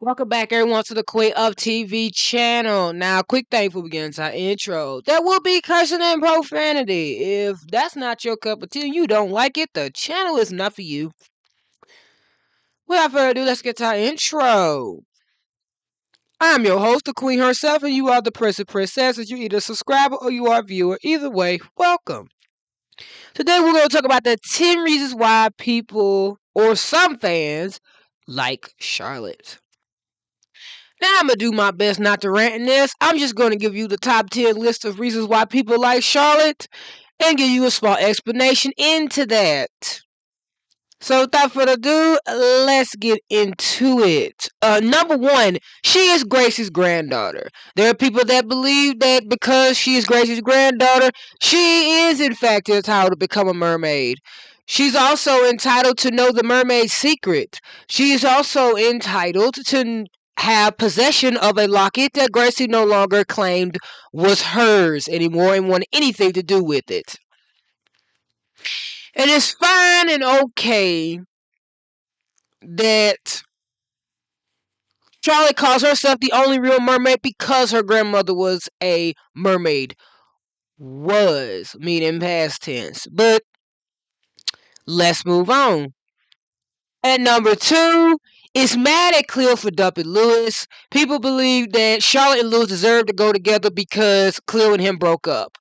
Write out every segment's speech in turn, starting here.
Welcome back, everyone, to the Queen of TV channel. Now, quick thing before we get into our intro. There will be cursing and profanity. If that's not your cup of tea and you don't like it, the channel is not for you. Without further ado, let's get to our intro. I'm your host, the Queen herself, and you are the Prince and Princess. You're either a subscriber or you are a viewer. Either way, welcome. Today, we're going to talk about the 10 reasons why people, or some fans, like Charlotte. Now I'm going to do my best not to rant in this. I'm just going to give you the top 10 list of reasons why people like Charlotte and give you a small explanation into that. So without further ado, let's get into it. Number one, she is Gracie's granddaughter. There are people that believe that because she is Gracie's granddaughter, she is in fact entitled to become a mermaid. She's also entitled to know the mermaid's secret. She is also entitled to have possession of a locket that Gracie no longer claimed was hers anymore and wanted anything to do with it. And it's fine and okay that Charlotte calls herself the only real mermaid because her grandmother was a mermaid. Was, meaning past tense. But let's move on. At number two, is mad at Cleo for dumping Lewis. People believe that Charlotte and Lewis deserve to go together because Cleo and him broke up.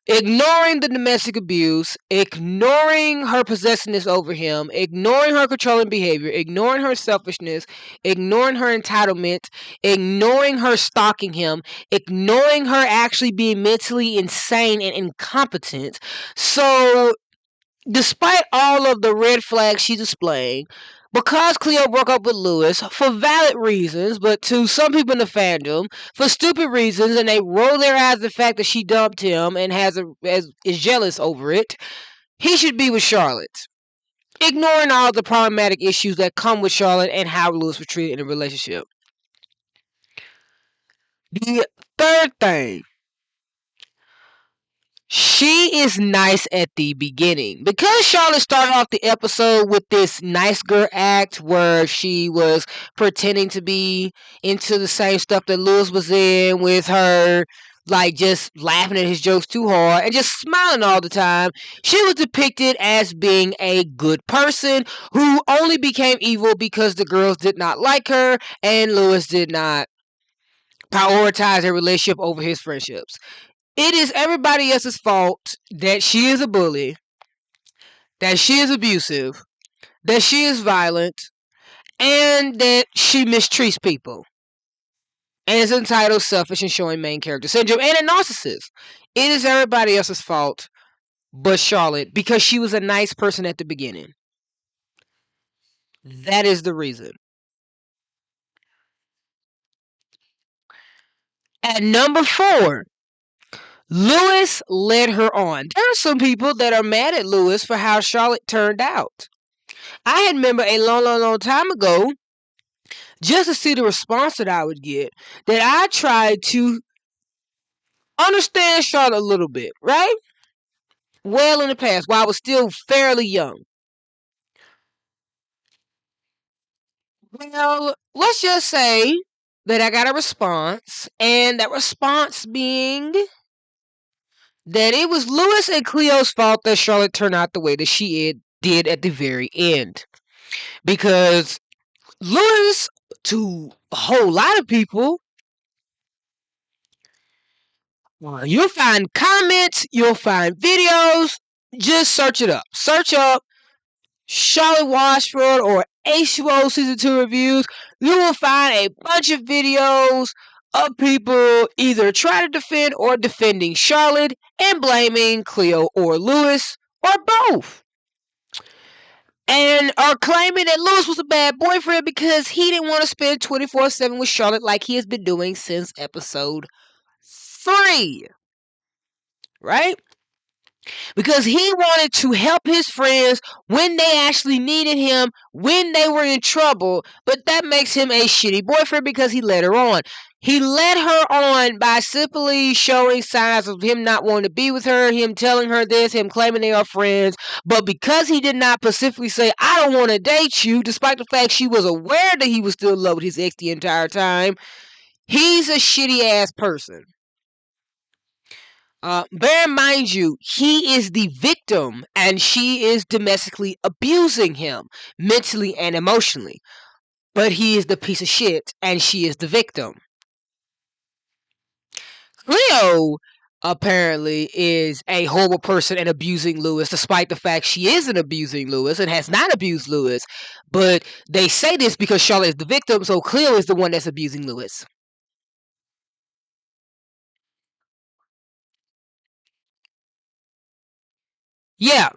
Ignoring the domestic abuse, ignoring her possessiveness over him, ignoring her controlling behavior, ignoring her selfishness, ignoring her entitlement, ignoring her stalking him, ignoring her actually being mentally insane and incompetent. So, despite all of the red flags she's displaying, because Cleo broke up with Lewis for valid reasons, but to some people in the fandom for stupid reasons, and they roll their eyes at the fact that she dumped him and is jealous over it, he should be with Charlotte, ignoring all the problematic issues that come with Charlotte and how Lewis was treated in a relationship. The third thing, she is nice at the beginning. Because Charlotte started off the episode with this nice girl act where she was pretending to be into the same stuff that Lewis was in with her, like just laughing at his jokes too hard and just smiling all the time. She was depicted as being a good person who only became evil because the girls did not like her and Lewis did not prioritize their relationship over his friendships. It is everybody else's fault that she is a bully, that she is abusive, that she is violent, and that she mistreats people. And is entitled, selfish, and showing main character syndrome, and a narcissist. It is everybody else's fault but Charlotte because she was a nice person at the beginning. That is the reason. At number 4, Lewis led her on. There are some people that are mad at Lewis for how Charlotte turned out. I had remember a long time ago, just to see the response that I would get, that I tried to understand Charlotte a little bit, right? Well in the past, while I was still fairly young. Well, let's just say that I got a response, and that response being that it was Lewis and Cleo's fault that Charlotte turned out the way that she did at the very end. Because Lewis, to a whole lot of people, you'll find comments, you'll find videos, just search it up. Search up Charlotte Washford or H2O Season 2 reviews. You will find a bunch of videos of people either trying to defend or defending Charlotte and blaming Cleo or Lewis or both. And are claiming that Lewis was a bad boyfriend because he didn't want to spend 24/7 with Charlotte like he has been doing since episode 3. Right? because he wanted to help his friends when they actually needed him, when they were in trouble. But that makes him a shitty boyfriend because he led her on. He led her on by simply showing signs of him not wanting to be with her, him telling her this, him claiming they are friends. But because he did not specifically say, I don't want to date you, despite the fact she was aware that he was still in love with his ex the entire time, he's a shitty ass person. Bear in mind you, he is the victim and she is domestically abusing him mentally and emotionally. But he is the piece of shit and she is the victim. Cleo apparently is a horrible person and abusing Lewis, despite the fact she isn't abusing Lewis and has not abused Lewis. But they say this because Charlotte is the victim, so Cleo is the one that's abusing Lewis. Yeah,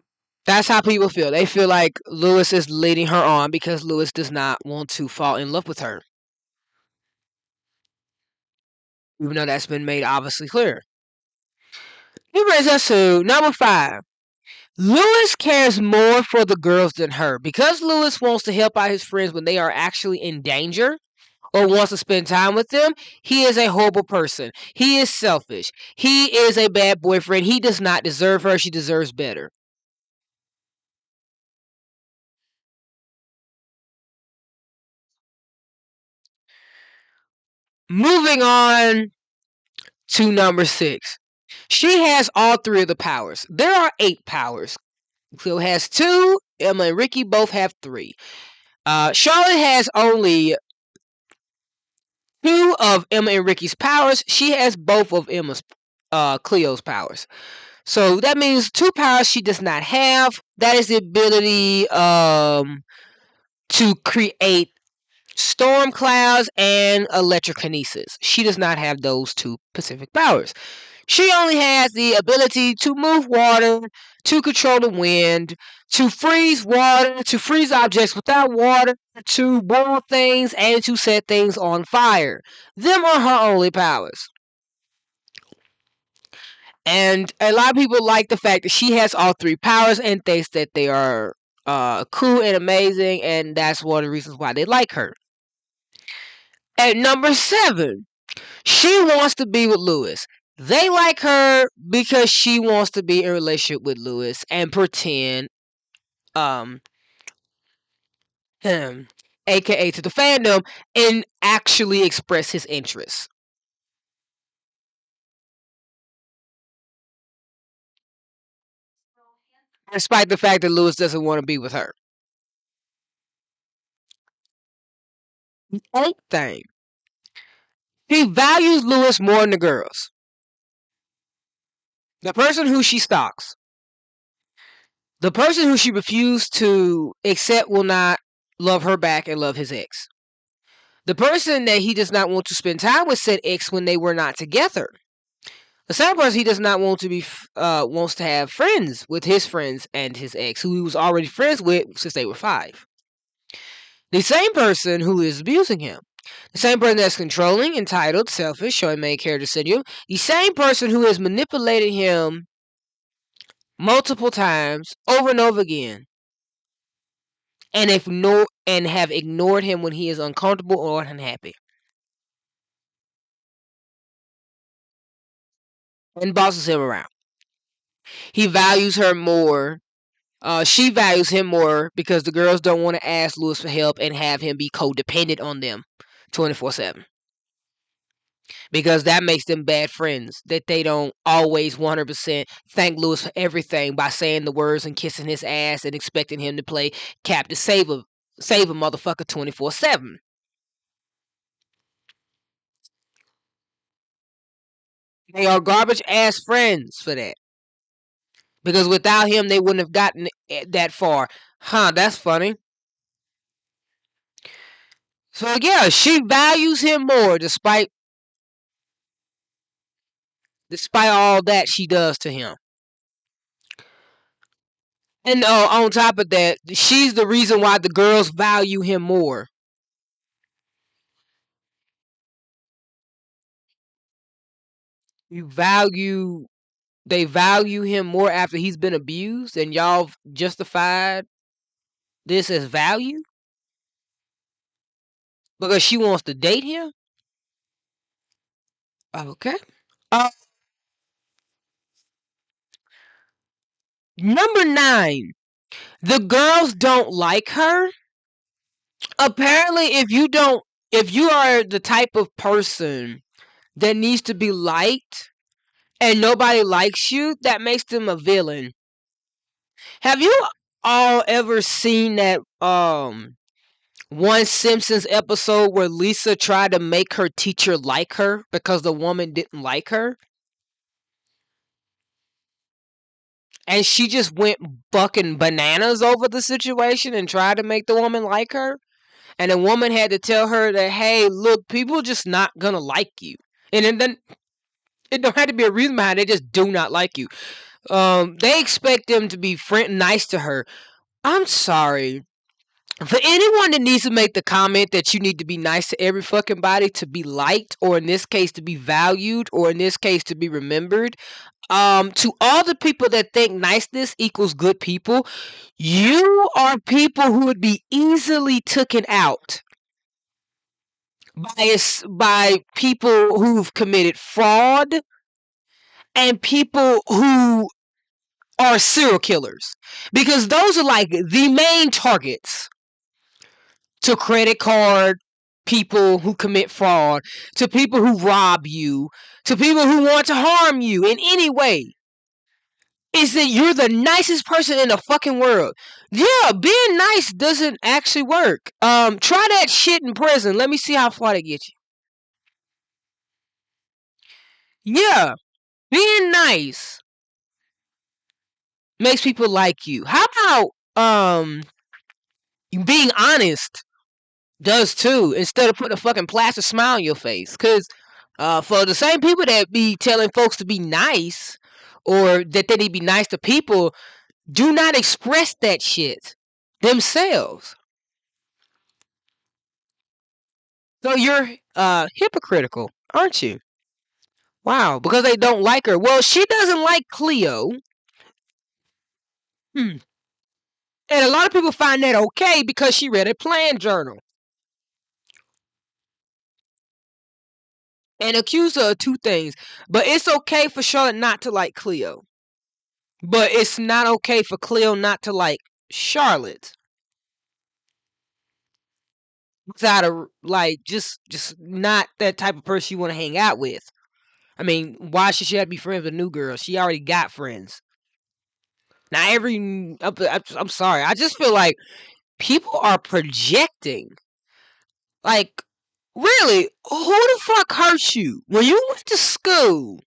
that's how people feel. They feel like Lewis is leading her on because Lewis does not want to fall in love with her. Even though that's been made obviously clear. He brings us to number 5. Lewis cares more for the girls than her. Because Lewis wants to help out his friends when they are actually in danger or wants to spend time with them, he is a horrible person. He is selfish. He is a bad boyfriend. He does not deserve her. She deserves better. Moving on to number 6. She has all 3 of the powers. There are 8 powers. Cleo has 2. Emma and Ricky both have 3. Charlotte has only 2 of Emma and Ricky's powers. She has both of Cleo's powers. So that means 2 powers she does not have. That is the ability to create storm clouds and electrokinesis. She does not have those 2 specific powers. She only has the ability to move water, to control the wind, to freeze water, to freeze objects without water, to boil things, and to set things on fire. Them are her only powers. And a lot of people like the fact that she has all 3 powers and thinks that they are cool and amazing, and that's one of the reasons why they like her. At number 7, she wants to be with Lewis. They like her because she wants to be in a relationship with Lewis and pretend um him, aka to the fandom, and actually express his interests. Despite the fact that Lewis doesn't want to be with her. The eighth thing. She values Lewis more than the girls. The person who she stalks. The person who she refused to accept will not love her back and love his ex. The person that he does not want to spend time with said ex when they were not together. The same person he does not want to be wants to have friends with his friends and his ex, who he was already friends with since they were 5. The same person who is abusing him. The same person that's controlling, entitled, selfish, showing main character syndrome. The same person who has manipulated him multiple times, over and over again, and have ignored him when he is uncomfortable or unhappy, and bosses him around. He values her more. She values him more because the girls don't want to ask Lewis for help and have him be codependent on them 24/7. Because that makes them bad friends. That they don't always 100% thank Lewis for everything by saying the words and kissing his ass and expecting him to play Captain Save a motherfucker 24/7. They are garbage ass friends for that. Because without him, they wouldn't have gotten that far. Huh, that's funny. So yeah, she values him more despite all that she does to him. And on top of that, she's the reason why the girls value him more. You value they value him more after he's been abused, and y'all justified this as value because she wants to date him. Okay. Uh, Number 9. The girls don't like her. Apparently, if you are the type of person that needs to be liked and nobody likes you, that makes them a villain. Have you all ever seen that one Simpsons episode where Lisa tried to make her teacher like her because the woman didn't like her? And she just went bucking bananas over the situation and tried to make the woman like her. And the woman had to tell her that, hey, look, people just not gonna like you. And then it don't have to be a reason behind it, they just do not like you. They expect them to be nice to her. I'm sorry. For anyone that needs to make the comment that you need to be nice to every fucking body to be liked, or in this case to be valued, or in this case to be remembered, to all the people that think niceness equals good people, you are people who would be easily taken out by people who've committed fraud and people who are serial killers, because those are like the main targets to credit card people who commit fraud, to people who rob you, to people who want to harm you in any way. Is that you're the nicest person in the fucking world. Yeah, being nice doesn't actually work. Try that shit in prison. Let me see how far they get you. Yeah, being nice makes people like you. How about being honest does too, instead of putting a fucking plaster smile on your face? Cause for the same people that be telling folks to be nice or that they need to be nice to people, do not express that shit themselves. So you're hypocritical, aren't you? Wow, because they don't like her. Well, she doesn't like Cleo. Hmm. And a lot of people find that okay because she read a plan journal and accuse her of 2 things. But it's okay for Charlotte not to like Cleo. But it's not okay for Cleo not to like Charlotte. Without a like just not that type of person you want to hang out with. I mean, why should she have to be friends with a new girl? She already got friends. Now I'm sorry. I just feel like people are projecting. Like, really, who the fuck hurt you when you went to school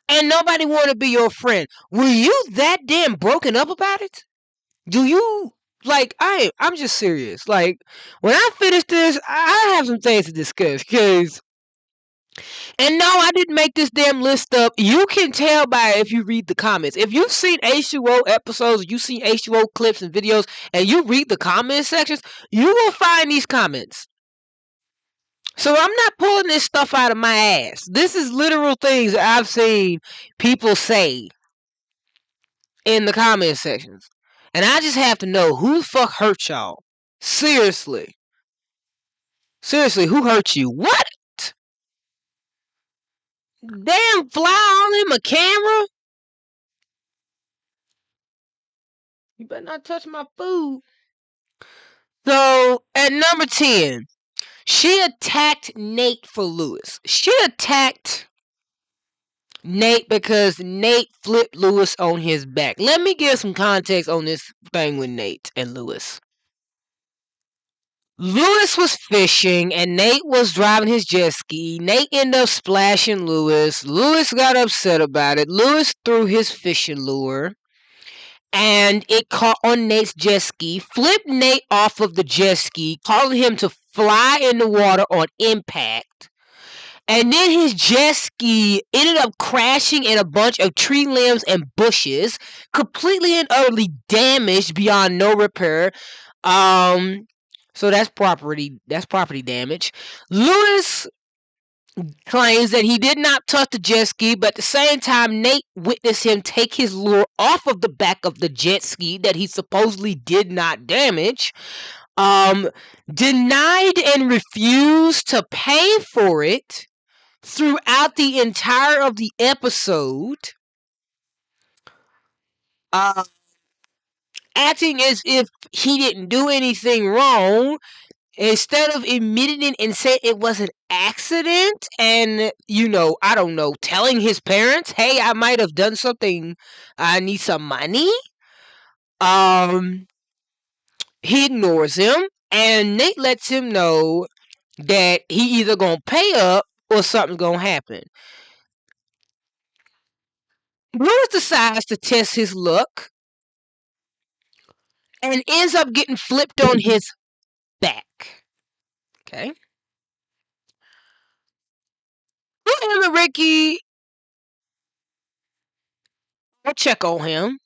and nobody wanted to be your friend? Were you that damn broken up about it? Do you like? I'm just serious. Like, when I finish this, I have some things to discuss. And no, I didn't make this damn list up. You can tell by if you read the comments. If you've seen H2O episodes, you've seen H2O clips and videos, and you read the comment sections, you will find these comments. So I'm not pulling this stuff out of my ass. This is literal things that I've seen people say in the comment sections. And I just have to know who the fuck hurt y'all. Seriously. Seriously, who hurt you? What? Damn fly all in my camera? You better not touch my food. So, at number 10, she attacked Nate for Lewis. She attacked Nate because Nate flipped Lewis on his back. Let me give some context on this thing with Nate and Lewis. Lewis was fishing and Nate was driving his jet ski. Nate ended up splashing Lewis. Lewis got upset about it. Lewis threw his fishing lure and it caught on Nate's jet ski, flipped Nate off of the jet ski, causing him to fly in the water on impact. And then his jet ski ended up crashing in a bunch of tree limbs and bushes, completely and utterly damaged beyond no repair. So that's property damage. Lewis claims that he did not touch the jet ski, but at the same time, Nate witnessed him take his lure off of the back of the jet ski that he supposedly did not damage. Um, Denied and refused to pay for it throughout the entire of the episode. Uh, Acting as if he didn't do anything wrong, instead of admitting it and saying it was an accident, and I don't know, telling his parents, hey, I might have done something, I need some money. um he ignores him, and Nate lets him know that he either gonna pay up or something's gonna happen. Lewis decides to test his luck and ends up getting flipped on his back. Okay. Him and Ricky will check on him.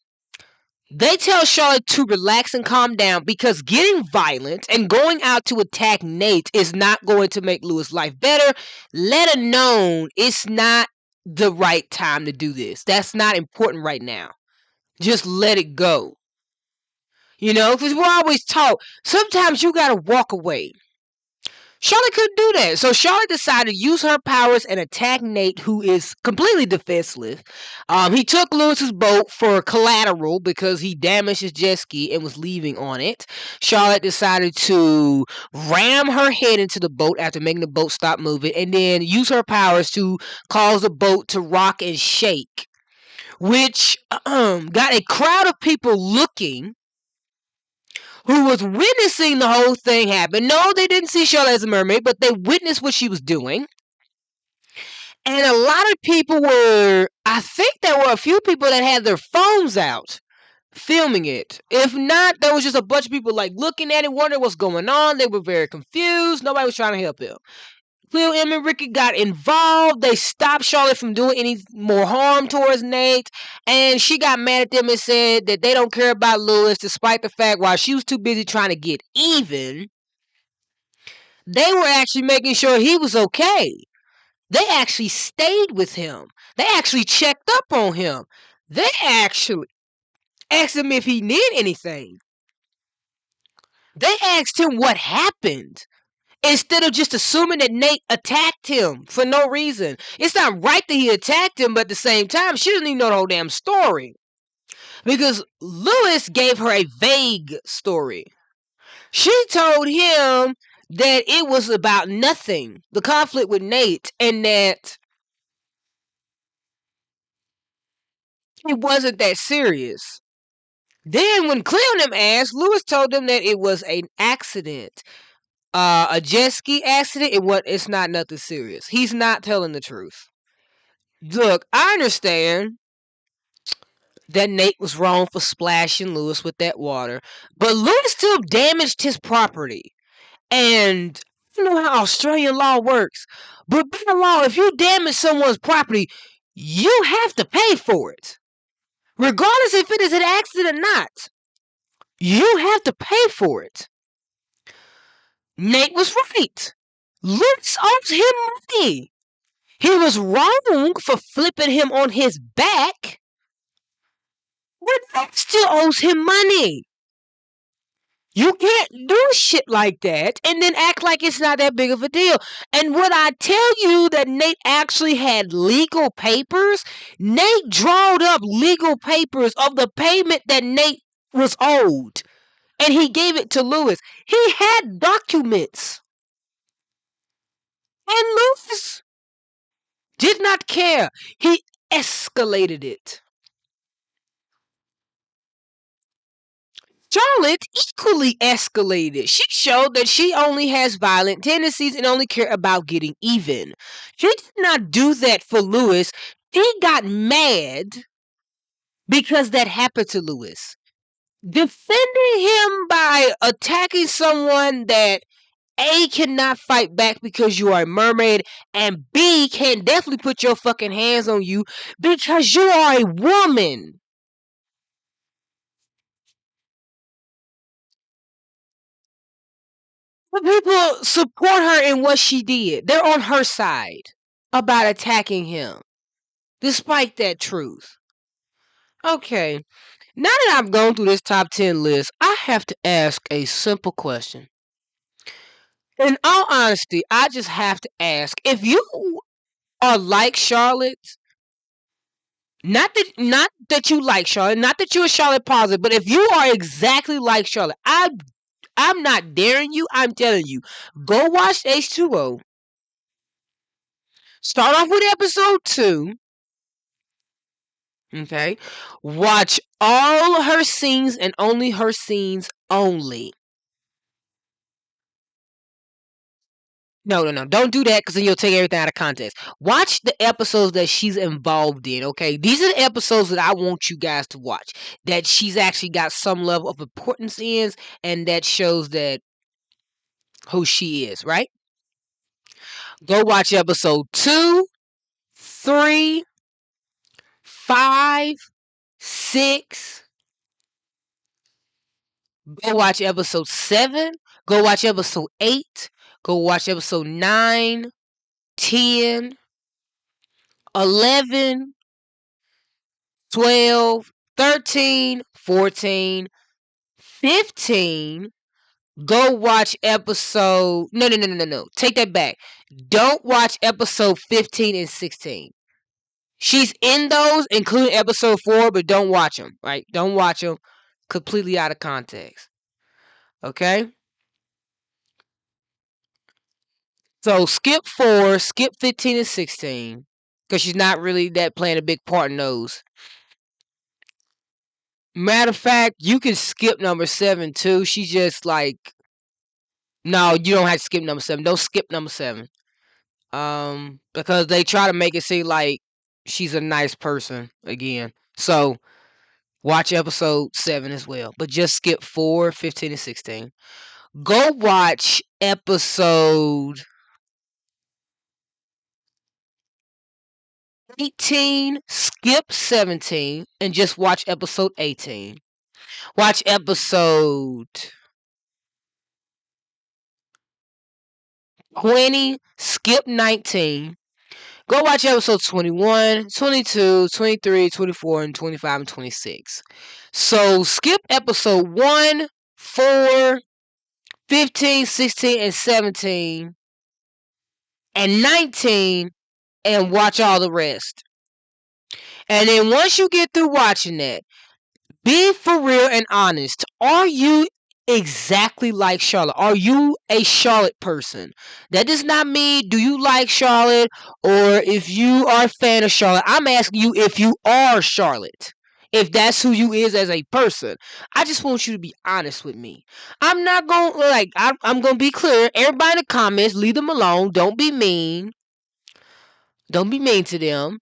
They tell Charlotte to relax and calm down because getting violent and going out to attack Nate is not going to make Lewis' life better. Let her know it's not the right time to do this. That's not important right now. Just let it go. Because we're always taught sometimes you gotta walk away. Charlotte couldn't do that. So Charlotte decided to use her powers and attack Nate, who is completely defenseless. He took Lewis's boat for collateral because he damaged his jet ski and was leaving on it. Charlotte decided to ram her head into the boat after making the boat stop moving, and then use her powers to cause the boat to rock and shake, which got a crowd of people looking, who was witnessing the whole thing happen. No, they didn't see Charlotte as a mermaid, but they witnessed what she was doing. And a lot of people I think there were a few people that had their phones out filming it. If not, there was just a bunch of people looking at it, wondering what's going on. They were very confused. Nobody was trying to help him. Phil, Em, and Ricky got involved. They stopped Charlotte from doing any more harm towards Nate. And she got mad at them and said that they don't care about Lewis, despite the fact while she was too busy trying to get even, they were actually making sure he was okay. They actually stayed with him. They actually checked up on him. They actually asked him if he needed anything. They asked him what happened, instead of just assuming that Nate attacked him for no reason. It's not right that he attacked him, but at the same time, she doesn't even know the whole damn story. Because Lewis gave her a vague story. She told him that it was about nothing, the conflict with Nate, and that it wasn't that serious. Then when Cleo and them asked, Lewis told them that it was an accident. A jet ski accident. It's not nothing serious. He's not telling the truth. Look, I understand that Nate was wrong for splashing Lewis with that water, but Lewis still damaged his property. And I don't know how Australian law works, but by law, if you damage someone's property, you have to pay for it. Regardless if it is an accident or not, you have to pay for it. Nate was right. Lewis owes him money. He was wrong for flipping him on his back, but Nate still owes him money. You can't do shit like that and then act like it's not that big of a deal. And when I tell you that Nate actually had legal papers, Nate drawed up legal papers of the payment that Nate was owed. And he gave it to Lewis. He had documents. And Lewis did not care. He escalated it. Charlotte equally escalated. She showed that she only has violent tendencies and only care about getting even. She did not do that for Lewis. She got mad because that happened to Lewis. Defending him by attacking someone that A, cannot fight back because you are a mermaid, and B, can definitely put your fucking hands on you because you are a woman. The people support her in what she did. They're on her side. about attacking him, despite that truth. Okay, now that I've gone through this top 10 list, I have to ask a simple question. In all honesty, I just have to ask, if you are like Charlotte, not that you like Charlotte, not that you're a Charlotte positive, but if you are exactly like Charlotte, I'm not daring you, I'm telling you, go watch H2O. Start off with episode 2. Okay. Watch all her scenes and only her scenes only. No, no, no. Don't do that because then you'll take everything out of context. Watch the episodes that she's involved in, okay? These are the episodes that I want you guys to watch. That she's actually got some level of importance in, and that shows that who she is, right? Go watch episode 2, 3, 5, 6. Go watch episode 7. Go watch episode 8. Go watch episode 9, 10, 11, 12, 13, 14, 15. Go watch episode. No, no, no, no, no, no. Take that back. Don't watch episode 15 and 16. She's in those, including episode 4, but don't watch them, right? Don't watch them completely out of context. Okay? So skip 4, skip 15 and 16. Because she's not really that playing a big part in those. Matter of fact, you can skip number 7 too. She's just like, no, you don't have to skip number 7. Don't skip number 7. Because they try to make it seem like she's a nice person again. So watch episode 7 as well. But just skip 4, 15, and 16. Go watch episode 18, skip 17, and just watch episode 18. Watch episode 20, skip 19. Go watch episode 21, 22, 23, 24, and 25, and 26. So skip episode 1, 4, 15, 16, and 17, and 19, and watch all the rest. And then once you get through watching that, be for real and honest. Are you exactly like Charlotte? Are you a Charlotte person? That does not mean do you like Charlotte or if you are a fan of Charlotte. I'm asking you if you are Charlotte. If that's who you is as a person. I just want you to be honest with me. I'm not going to I'm going to be clear. Everybody in the comments, leave them alone. Don't be mean. Don't be mean to them.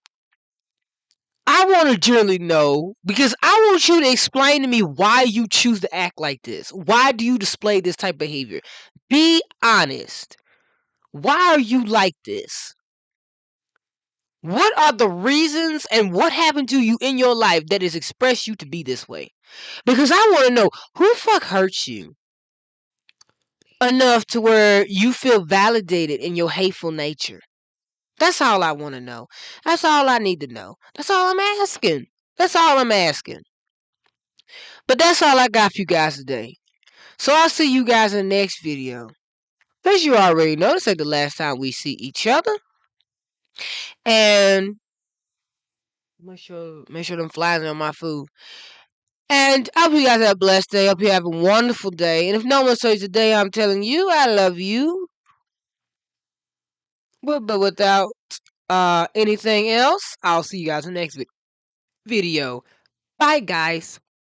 I want to generally know because I want you to explain to me why you choose to act like this. Why do you display this type of behavior? Be honest. Why are you like this? What are the reasons and what happened to you in your life that has expressed you to be this way? Because I want to know who the fuck hurts you enough to where you feel validated in your hateful nature. That's all I want to know. That's all I need to know. That's all I'm asking. That's all I'm asking. But that's all I got for you guys today. So I'll see you guys in the next video. As you already know, this ain't the last time we see each other. And make sure them flies are on my food. And I hope you guys have a blessed day. I hope you have a wonderful day. And if no one says today, I'm telling you I love you. But without anything else, I'll see you guys in the next video. Bye, guys.